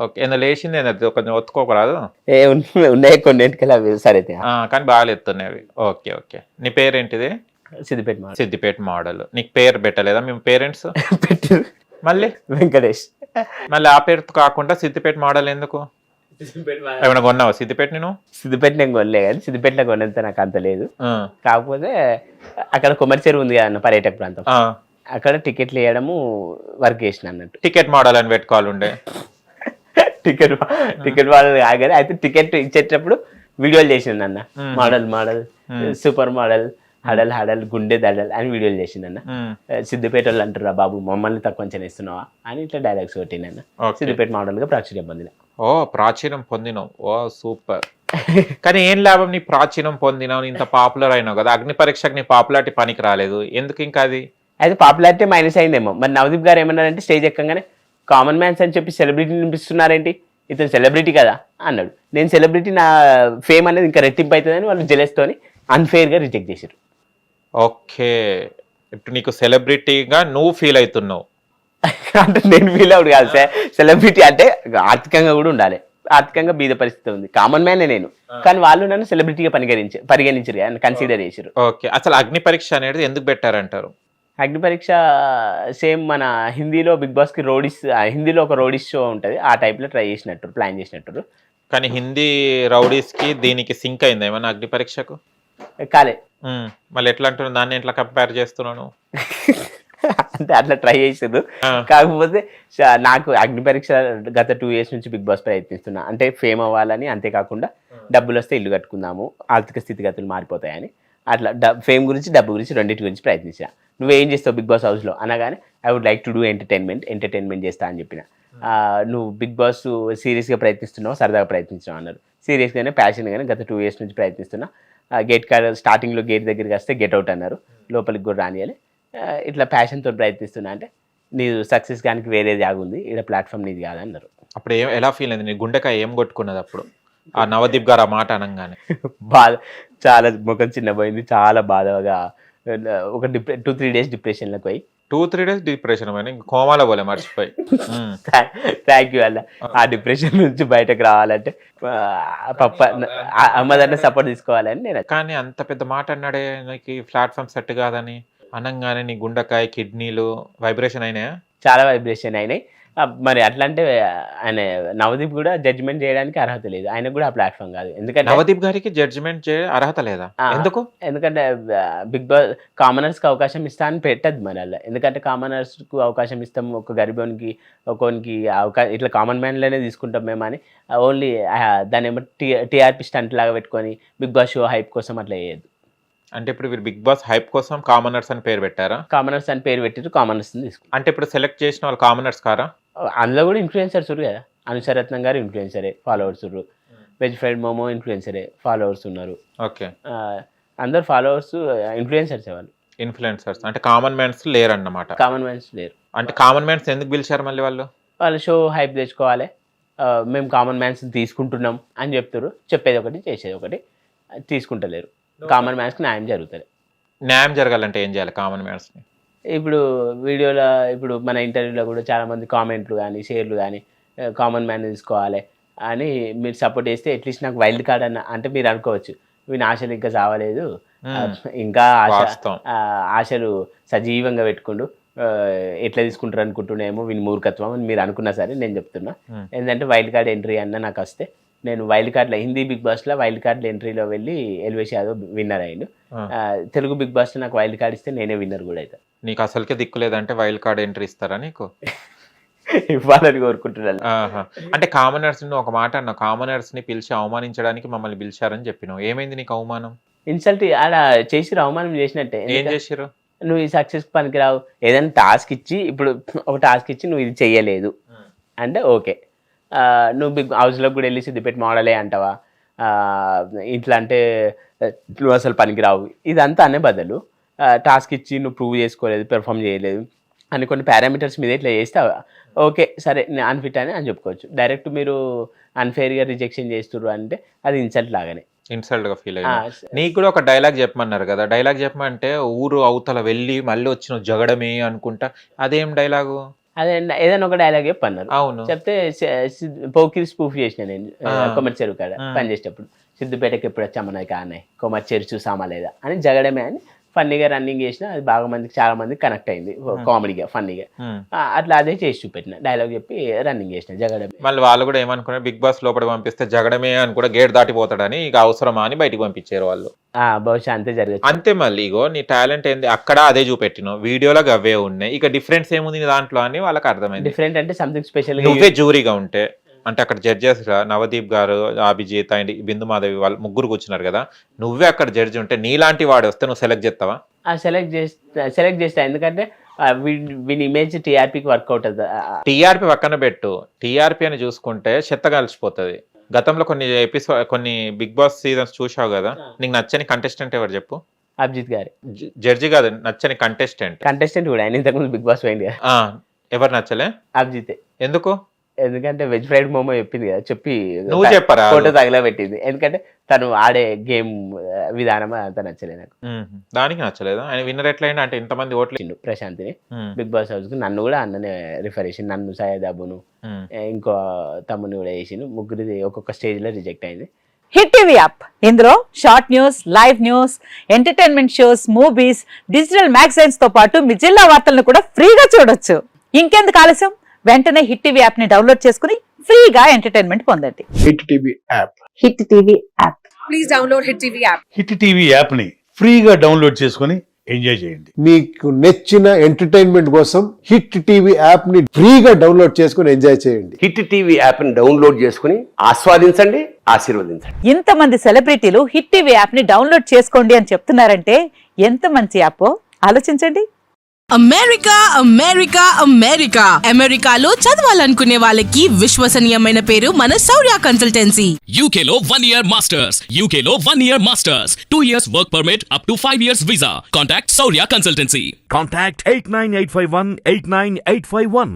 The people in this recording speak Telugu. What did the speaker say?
ఓకే. ఏదో లేచింది ఏంది కొంచెం ఒత్తుకోకరాదు? ఉన్నాయి కొన్నింటికి అవి సరే కానీ బాగా ఎత్తున్నాయి. ఓకే. ఓకే. నీ పేరేంటిది? సిద్దిపేట మాట సిద్దిపేట మోడల్. నీకు పేరు పెట్టలేదా మీ పేరెంట్స్? పెట్టారు మళ్ళీ వెంకటేష్. మళ్ళీ ఆ పేరుతో కాకుండా సిద్దిపేట మోడల్ ఎందుకు? ఏమైనా కొన్నావా సిద్దిపేట నేను? సిద్దిపేట నేను కొనలే కానీ సిద్దిపేటలో కొనేంత నాకు అంత లేదు. కాకపోతే అక్కడ కొమర్చెరువు ఉంది కదా పర్యాటక ప్రాంతం, అక్కడ టికెట్లు వేయడము వర్క్ చేసిన అన్నట్టు. టికెట్ మోడల్ అని పెట్టుకోవాలి ఉండే. టికెట్ మోడల్ కాగానే అయితే టికెట్ ఇచ్చేటప్పుడు వీడియోలు చేసిండు అన్న. మోడల్ సూపర్ మోడల్ హడల్ గుండె దడల్ అని వీడియోలు చేసిందన్న. సిద్దిపేట వాళ్ళు అంటారా బాబు మమ్మల్ని తక్కువ అంచనా ఇస్తున్నావా అని ఇట్లా డైలాగ్స్ కొట్టిందన్న. సిద్దిపేట మోడల్ గా ప్రాచుర్యం పొందిన. ప్రాచీనం పొందినావు. సూపర్. కానీ ఏం లాభం నీ ప్రాచీనం పొందినావు, ఇంత పాపులర్ అయినావు కదా, అగ్ని పరీక్షకు నీ పాపులారిటీ పనికి రాలేదు ఎందుకు? ఇంకా అది అయితే పాపులారిటీ మైనస్ అయిందేమో. మరి నవదీప్ గారు ఏమన్నారంటే స్టేజ్ ఎక్కగానే కామన్ మ్యాన్స్ అని చెప్పి సెలబ్రిటీని నింపిస్తున్నారేంటి, ఇతను సెలబ్రిటీ కదా అన్నాడు. నేను సెలబ్రిటీ, నా ఫేమ్ అనేది ఇంకా రెట్టింపు అవుతుందని వాళ్ళు జెలస్తోని అన్ఫేర్గా రిజెక్ట్ చేశారు. ఓకే. ఇప్పుడు నీకు సెలబ్రిటీగా నువ్వు ఫీల్ అవుతున్నావు అంటే నేను ఫీల్ అవుడు కాదు సార్. సెలబ్రిటీ అంటే ఆర్థికంగా కూడా ఉండాలి. ఆర్థికంగా బీద పరిస్థితి ఉంది, కామన్ మ్యాన్ నేను. కానీ వాళ్ళు నన్ను సెలబ్రిటీగా పరిగణించారు, కన్సిడర్ చేశారు. ఓకే. అసలు అగ్ని పరీక్ష అనేది ఎందుకు పెట్టారంటారు? అగ్ని పరీక్ష సేమ్ మన హిందీలో బిగ్ బాస్ కి హిందీలో ఒక రోడీస్ షో ఉంటుంది, ఆ టైప్ లో ట్రై చేసినట్టు ప్లాన్ చేసినట్టు. కానీ హిందీ రౌడీస్ కి దీనికి సింక్ అయింది ఏమన్నా అగ్ని పరీక్షకు? కాలే. మళ్ళీ ఎట్లా అంటున్నావు, దాన్ని ఎట్లా కంపేర్ చేస్తున్నాను? అంటే అట్లా ట్రై చేసేది. కాకపోతే నాకు అగ్ని పరీక్ష గత 2 years నుంచి బిగ్ బాస్ ప్రయత్నిస్తున్నా. అంటే ఫేమ్ అవ్వాలని, అంతేకాకుండా డబ్బులు వస్తే ఇల్లు కట్టుకుందాము, ఆర్థిక స్థితిగతులు మారిపోతాయని. అట్లా ఫేమ్ గురించి డబ్బు గురించి రెండింటి గురించి ప్రయత్నించిన. నువ్వేం చేస్తావు బిగ్ బాస్ హౌస్లో అనగానే I would like to do entertainment చేస్తా అని చెప్పిన. నువ్వు బిగ్ బాస్ సీరియస్గా ప్రయత్నిస్తున్నావు, సరదాగా ప్రయత్నించినావు అన్నారు. సీరియస్గానే ప్యాషన్గానే గత 2 years నుంచి ప్రయత్నిస్తున్నా. గేట్ కాడ స్టార్టింగ్లో గేట్ దగ్గరికి వస్తే గెట్ అవుట్ అన్నారు, లోపలికి కూడా రానియాలి. ఇట్లా ప్యాషన్తో ప్రయత్నిస్తున్నా అంటే నీది సక్సెస్ కానీ వేరే జాగుంది, ఇక్కడ ప్లాట్ఫామ్ నీది కాదన్నారు. అప్పుడు ఎలా ఫీల్ అయింది? నీ గుండెకాయ ఏం కొట్టుకున్నది అప్పుడు ఆ నవదీప్ గారు ఆ మాట అనగానే? బాధ, చాలా ముఖం చిన్నపోయింది, చాలా బాధగా. ఒక 2-3 days డిప్రెషన్లోకి పోయి 2-3 days డిప్రెషన్ పోయినా, ఇంకా కోమాలో పోలే మర్చిపోయి. థ్యాంక్ యూ అన్న. ఆ డిప్రెషన్ నుంచి బయటకు రావాలంటే అమ్మదన్న సపోర్ట్ తీసుకోవాలని నేను. కానీ అంత పెద్ద మాట అన్నాడే, నీకు ప్లాట్ఫామ్ సెట్ కాదని అనగానే నీ గుండెకాయ కిడ్నీలు వైబ్రేషన్ అయినాయా? చాలా వైబ్రేషన్ అయినాయి. మరి అట్లా అంటే ఆయన నవదీప్ కూడా జడ్జిమెంట్ చేయడానికి అర్హత లేదు, ఆయనకు కూడా ఆ ప్లాట్ఫామ్ కాదు. ఎందుకంటే నవదీప్ గారికి జడ్జిమెంట్ చేయ అర్హత లేదా? ఎందుకు? ఎందుకంటే బిగ్ బాస్ కామనర్స్కి అవకాశం ఇస్తా అని పెట్టద్దు మన వల్ల. ఎందుకంటే కామనర్స్కు అవకాశం ఇస్తాం, ఒక గరీబోనికి ఒకనికి అవకాశం, ఇట్లా కామన్ మ్యాన్లోనే తీసుకుంటాం మేము అని ఓన్లీ దాన్ని ఏమో టీఆర్పీ స్టంట్ లాగా పెట్టుకొని బిగ్ బాస్ షో హైప్ కోసం అట్లా వేయద్దు. అంటే ఇప్పుడు వీరు బిగ్ బాస్ హైప్ కోసం కామనర్స్ అని పేరు పెట్టారా? కామనర్స్ అని పేరు పెట్టారు, కామనర్స్ తీసుకుంటారు. అంటే ఇప్పుడు సెలెక్ట్ చేసిన వాళ్ళు కామనర్స్ కారా? అందులో కూడా ఇన్ఫ్లుయెన్సర్స్ కదా. అనుసరత్నం గారు ఇన్ఫ్లుయెన్సరే, ఫాలోవర్స్ ఉన్నారు. వెజ్ ఫ్రైడ్ మోమో ఇన్ఫ్లుయెన్సరే, ఫాలోవర్స్ ఉన్నారు. ఓకే. అందరు ఫాలోవర్స్ ఇన్ఫ్లుయెన్సర్స్ వాళ్ళు. ఇన్ఫ్లుయెన్సర్స్ అంటే కామన్ మ్యాన్స్ లేరు అన్నమాట. కామన్ మ్యాన్స్ లేరు. అంటే కామన్ మ్యాన్స్ ఎందుకు పిలిచారు మళ్ళీ వాళ్ళు? వాళ్ళు షో హైప్ తెచ్చుకోవాలి, మేము కామన్ మ్యాన్స్ తీసుకుంటున్నాం అని చెప్తారు. చెప్పేది ఒకటి చేసేది ఒకటి, తీసుకుంటలేరు. కామన్ మ్యాన్స్కి న్యాయం జరుగుతుంది. న్యాయం జరగాలంటే ఏం చేయాలి కామన్ మ్యాన్స్ని? ఇప్పుడు వీడియోలో, ఇప్పుడు మన ఇంటర్వ్యూలో కూడా చాలామంది కామెంట్లు కానీ షేర్లు కానీ కామన్ మ్యాన్ తీసుకోవాలి అని మీరు సపోర్ట్ చేస్తే అట్లీస్ట్ నాకు వైల్డ్ కార్డ్ అన్న అంటే మీరు అనుకోవచ్చు, వీని ఆశలు ఇంకా చావలేదు, ఇంకా ఆశలు సజీవంగా పెట్టుకుంటూ ఎట్లా తీసుకుంటారు అనుకుంటున్నామో వీని మూర్ఖత్వం అని మీరు అనుకున్నా సరే నేను చెప్తున్నా. ఏంటంటే వైల్డ్ కార్డ్ ఎంట్రీ అన్న నాకు వస్తే నేను వైల్డ్ కార్డ్లో హిందీ బిగ్ బాస్లో వైల్డ్ కార్డ్ ఎంట్రీలో వెళ్ళి ఎల్వేష్ యాదవ్ విన్నర్ అయ్యిండు. తెలుగు బిగ్ బాస్లో నాకు వైల్డ్ కార్డ్ ఇస్తే నేనే విన్నర్ కూడా అవుతాను. నీకు అసలుకే దిక్కు లేదంటే వైల్డ్ కార్డ్ ఎంట్రీ ఇస్తారా నీకు? ఇవ్వాలని కోరుకుంటున్నాను. అంటే కామనర్స్ ఒక మాట అన్న, కామనర్స్ ని పిలిచి అవమానించడానికి మమ్మల్ని పిలిచారని చెప్పినావు, ఏమైంది నీకు అవమానం? ఇన్సల్ట్ అలా చేసిరు, అవమానం చేసినట్టే. ఏం చేసిరు? నువ్వు ఈ సక్సెస్ పనికిరావు, ఏదైనా టాస్క్ ఇచ్చి, ఇప్పుడు ఒక టాస్క్ ఇచ్చి నువ్వు ఇది చెయ్యలేదు అంటే ఓకే, నువ్వు బిగ్ హౌస్లో కూడా వెళ్ళి సిద్దిపేట మోడలే అంటావా, ఇట్లా అంటే నువ్వు అసలు పనికిరావు, ఇదంతా అనే బదులు టాస్క్ ఇచ్చి నువ్వు ప్రూవ్ చేసుకోలేదు, పెర్ఫామ్ చేయలేదు అని కొన్ని పారామీటర్స్ మీద ఇట్లా చేస్తావా, ఓకే సరే నేను అన్ఫిట్ అని చెప్పుకోవచ్చు. డైరెక్ట్ మీరు అన్ఫేర్గా రిజెక్షన్ చేస్తున్నారు అంటే అది ఇన్సల్ట్ లాగానే, ఇన్సల్ట్గా ఫీల్ అయ్యి. నీకు కూడా ఒక డైలాగ్ చెప్పమన్నారు కదా, డైలాగ్ చెప్పమంటే ఊరు అవతల వెళ్ళి మళ్ళీ వచ్చిన జగడమే అనుకుంటా, అదేం డైలాగు? అదే ఏదైనా ఒక డైలాగ్ చెప్పన్నారు. అవును. చెప్తే పోకిరి స్పూఫ్ చేసిన నేను కొమ్మరి చెరువు కాడ పనిచేసేటప్పుడు. సిద్దిపేటకి ఎప్పుడు వచ్చామన్నాయి కాన్నాయి కొమ్మరి చెరు చూసామా లేదా అని జగడమే అని ఫన్నీగా రన్నింగ్ చేసిన. అది బాగా మందికి చాలా మందికి కనెక్ట్ అయింది కామెడీగా ఫన్నీగా. అట్లా అదే చేసి చూపెట్టిన డైలాగ్ చెప్పి రన్నింగ్ చేసిన జగడమే. మళ్ళీ వాళ్ళు కూడా ఏమనుకున్నారు, బిగ్ బాస్ లోపల పంపిస్తే జగడమే అని కూడా గేట్ దాటిపోతాడని ఇక అవసరమా అని బయటికి పంపించారు వాళ్ళు. బహుశా అంతే జరగచ్చు. అంతే. మళ్ళీ ఇగో నీ టాలెంట్ ఏంది అక్కడ అదే చూపెట్టినావు, వీడియోలో అవే ఉన్నాయి, ఇక డిఫరెన్స్ ఏముంది నీ దాంట్లో అని వాళ్ళకి అర్థమైంది. డిఫరెంట్ అంటే సంథింగ్ స్పెషల్. నువ్వే జూరీగా ఉంటే అంటే అక్కడ జడ్జెస్ నవదీప్ గారు, అభిజిత్ అండ్ బిందు మాధవి వాళ్ళు ముగ్గురు కూర్చున్నారు కదా, నువ్వే అక్కడ జడ్జి ఉంటే నీలాంటి వాడు వస్తే నువ్వు సెలెక్ట్ చేస్తావా? సెలెక్ట్ చేస్తా. ఎందుకంటే వీని ఇమేజ్ టీఆర్పీకి వర్కౌట్ అవుతుంది. టీఆర్పీ పక్కన పెట్టు, టీఆర్పీ అని చూసుకుంటే చెత్త కలిసిపోతుంది. గతంలో కొన్ని బిగ్ బాస్ సీజన్స్ చూసావు కదా, నీకు నచ్చని కంటెస్టెంట్ ఎవరు చెప్పు? అభిజిత్ గారి. జడ్జి కాదు, నచ్చని కంటెస్టెంట్ కూడా ఆయన ఇంతకుముందు బిగ్ బాస్ పోయింది కదా. ఎవరు నచ్చలే? అభిజితే. ఎందుకు? ఎందుకంటే వెజ్ ఫ్రైడ్ మోమో చెప్పింది కదా, చెప్పి నువ్వు చెప్పరా ఫోటో తగిలా పెట్టింది. ఎందుకంటే తను ఆడే గేమ్ విధానం అంతా నచ్చలేదు నాకు. దానికి నచ్చలేదు. ఆయన విన్నర్ ఎట్లయింది అంటే ఇంతమంది ఓట్లు ప్రశాంత్ని బిగ్ బాస్ హౌస్ కు. నన్ను కూడా అన్ననే రిఫర్ చేసి, నన్ను సయ్యద్ అబ్బును ఇంకో తమ్ముని కూడా చేసిండు. ముగ్గురిది ఒక్కొక్క స్టేజ్ లో రిజెక్ట్ అయింది. హిట్ టీవీ యాప్, ఇందులో short news, live news, entertainment shows, movies, digital magazines తో పాటు మీ జిల్లా వార్తలను కూడా ఫ్రీగా చూడొచ్చు. ఇంకెందుకు ఆలస్యం, వెంటనే హిట్ టీవీ యాప్ ని డౌన్లోడ్ చేసుకుని ఫ్రీగా ఎంటర్టైన్మెంట్ పొందండి. Hit TV app. Hit TV app. Please download hit TV app. Hit TV app ని ఫ్రీగా డౌన్లోడ్ చేసుకొని ఎంజాయ్ చేయండి. మీకు నచ్చిన ఎంటర్టైన్మెంట్ కోసం హిట్ టీవీ యాప్ ని ఫ్రీగా డౌన్లోడ్ చేసుకొని ఎంజాయ్ చేయండి. హిట్ టీవీ యాప్ ని డౌన్లోడ్ చేసుకుని ఆస్వాదించండి, ఆశీర్వదించండి. ఇంతమంది సెలబ్రిటీలు హిట్ టీవీ యాప్ ని డౌన్లోడ్ చేసుకోండి అని చెప్తున్నారంటే ఎంత మంచి యాప్ ఆలోచించండి. అమెరికా అమెరికా అమెరికా అమెరికాలో చదవాలనుకునే వాళ్ళకి విశ్వసనీయమైన పేరు మన శౌర్య కన్సల్టెన్సీ. UK లో 1 year masters. UK లో 1 year masters. 2 years work permit up to 5 years visa. Contact Saurya Consultancy. Contact 89851 89851.